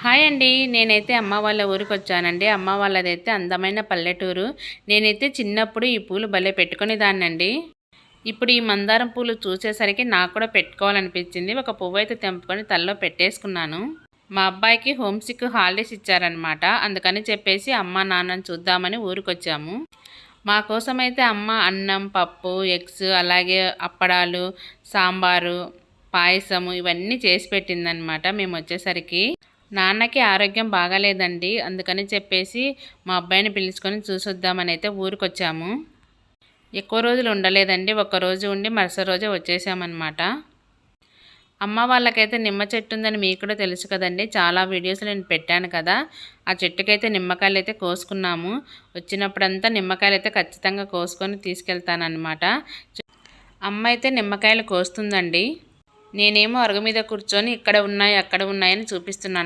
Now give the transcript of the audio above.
Hi అండి. నేనైతే అమ్మ వాళ్ళ ఊరికొచ్చానండి. అమ్మ వాళ్ళదైతే అందమైన పల్లెటూరు. నేనైతే చిన్నప్పుడు ఈ పూలు భలే పెట్టుకునేదాన్నండి. ఇప్పుడు ఈ మందారం పూలు చూసేసరికి నాకు కూడా పెట్టుకోవాలనిపించింది. ఒక పువ్వయితే తెంపుకొని తలలో పెట్టేసుకున్నాను. మా అబ్బాయికి హోమ్ సిక్ హాలిడేస్ ఇచ్చారనమాట. అందుకని చెప్పేసి అమ్మ, నాన్నని చూద్దామని ఊరికొచ్చాము. మా కోసమైతే అమ్మ అన్నం, పప్పు, ఎగ్స్ అలాగే అప్పడాలు, సాంబారు, పాయసము ఇవన్నీ చేసి పెట్టిందనమాట మేమొచ్చేసరికి. నాన్నకి ఆరోగ్యం బాగాలేదండి. అందుకని చెప్పేసి మా అబ్బాయిని పిలుచుకొని చూసొద్దామని అయితే ఊరికొచ్చాము. ఎక్కువ రోజులు ఉండలేదండి. ఒక్కరోజు ఉండి మరుసటి రోజే వచ్చేసామన్నమాట. అమ్మ వాళ్ళకైతే నిమ్మ చెట్టు ఉందని మీకు కూడా తెలుసు కదండి. చాలా వీడియోస్ నేను పెట్టాను కదా. ఆ చెట్టుకైతే నిమ్మకాయలు అయితే కోసుకున్నాము. వచ్చినప్పుడంతా నిమ్మకాయలు అయితే ఖచ్చితంగా కోసుకొని తీసుకెళ్తానన్నమాట. అమ్మ అయితే నిమ్మకాయలు కోస్తుందండి. నేనేమో అరుగు మీద కూర్చొని ఇక్కడ ఉన్నాయి అక్కడ ఉన్నాయని చూపిస్తున్నాను.